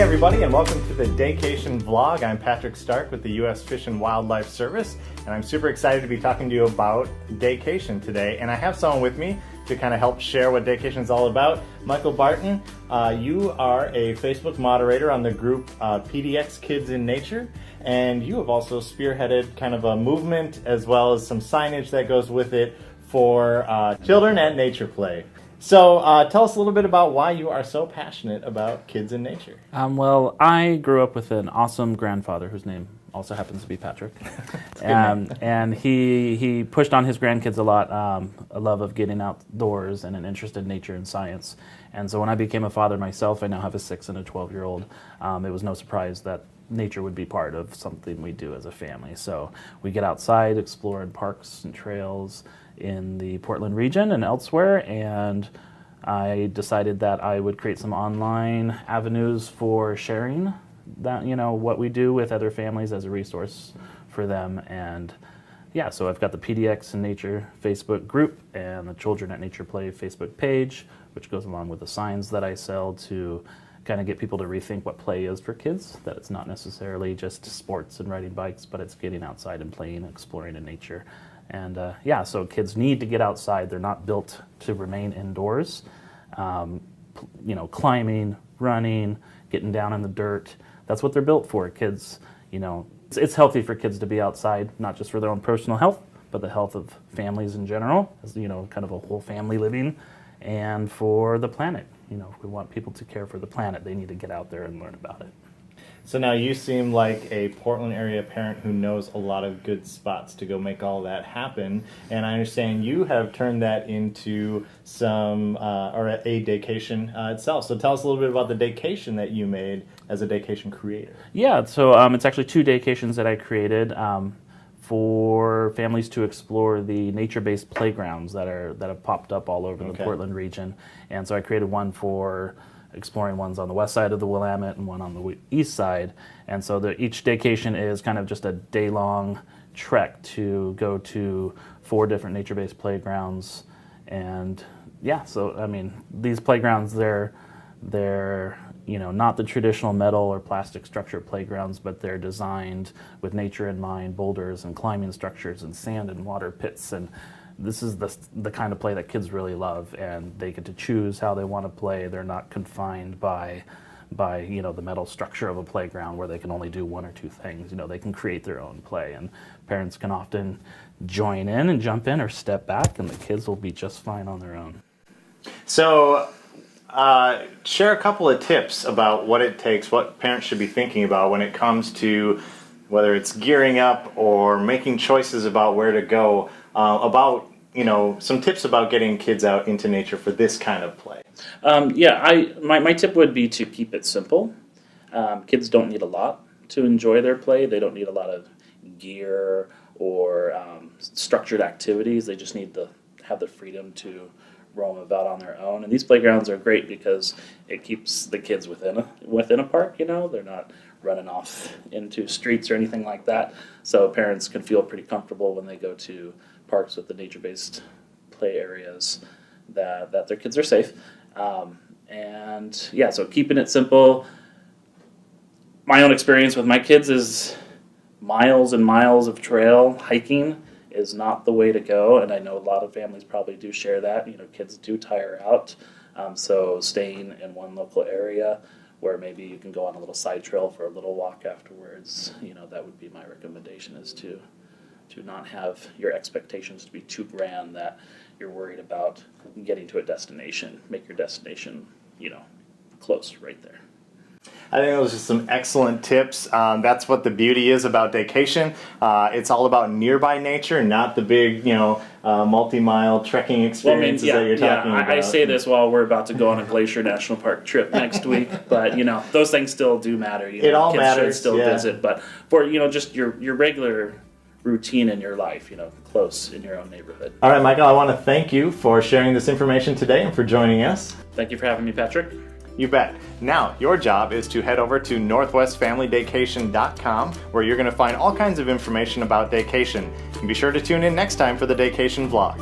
everybody, and welcome to the Daycation vlog. I'm Patrick Stark with the U.S. Fish and Wildlife Service, and I'm super excited to be talking to you about Daycation today. And I have someone with me to kind of help share what Daycation is all about. Michael Barton, you are a Facebook moderator on the group PDX Kids in Nature, and you have also spearheaded kind of a movement as well as some signage that goes with it for children at nature play. So tell us a little bit about why you are so passionate about kids in nature. Well, I grew up with an awesome grandfather whose name also happens to be Patrick. And he pushed on his grandkids a lot, a love of getting outdoors and an interest in nature and science. And so when I became a father myself, I now have a 6 and a 12-year-old, it was no surprise that nature would be part of something we do as a family. So we get outside, explore in parks and trails in the Portland region and elsewhere, and I decided that I would create some online avenues for sharing that, what we do with other families as a resource for them. And yeah, so I've got the PDX in Nature Facebook group and the Children at Nature Play Facebook page, which goes along with the signs that I sell to kind of get people to rethink what play is for kids, that it's not necessarily just sports and riding bikes, but it's getting outside and playing and exploring in nature. And yeah, so kids need to get outside. They're not built to remain indoors. Climbing, running, getting down in the dirt, that's what they're built for. Kids, it's healthy for kids to be outside, not just for their own personal health, but the health of families in general, as kind of a whole family living, and for the planet. If we want people to care for the planet, they need to get out there and learn about it. So now you seem like a Portland area parent who knows a lot of good spots to go make all that happen. And I understand you have turned that into a Daycation itself. So tell us a little bit about the Daycation that you made as a Daycation creator. Yeah, so it's actually 2 Daycations that I created for families to explore the nature-based playgrounds that have popped up all over the Portland region. And so I created one for exploring ones on the west side of the Willamette and one on the east side. And so each Daycation is kind of just a day-long trek to go to 4 different nature-based playgrounds. And yeah, so I mean, these playgrounds, they're not the traditional metal or plastic structure playgrounds, but they're designed with nature in mind, boulders and climbing structures and sand and water pits. And this is the kind of play that kids really love, and they get to choose how they want to play. They're not confined by the metal structure of a playground where they can only do 1 or 2 things. They can create their own play, and parents can often join in and jump in or step back, and the kids will be just fine on their own. So share a couple of tips about what it takes, what parents should be thinking about when it comes to whether it's gearing up or making choices about where to go, about some tips about getting kids out into nature for this kind of play. My tip would be to keep it simple. Kids don't need a lot to enjoy their play. They don't need a lot of gear or structured activities. They just need to have the freedom to roam about on their own. And these playgrounds are great because it keeps the kids within a park. They're not running off into streets or anything like that. So parents can feel pretty comfortable when they go to parks with the nature-based play areas that their kids are safe. And yeah, so keeping it simple. My own experience with my kids is miles and miles of trail hiking is not the way to go, and I know a lot of families probably do share that. Kids do tire out, so staying in one local area where maybe you can go on a little side trail for a little walk afterwards, that would be my recommendation, is to not have your expectations to be too grand that you're worried about getting to a destination. Make your destination, close right there. I think those are some excellent tips. That's what the beauty is about Daycation. It's all about nearby nature, not the big, multi-mile trekking experiences that you're talking about. I say this while we're about to go on a Glacier National Park trip next week, but those things still do matter. It all kids matters. Should still visit, but for just your regular routine in your life, close in your own neighborhood. All right, Michael, I want to thank you for sharing this information today and for joining us. Thank you for having me, Patrick. You bet. Now, your job is to head over to northwestfamilydaycation.com, where you're going to find all kinds of information about Daycation. And be sure to tune in next time for the Daycation vlog.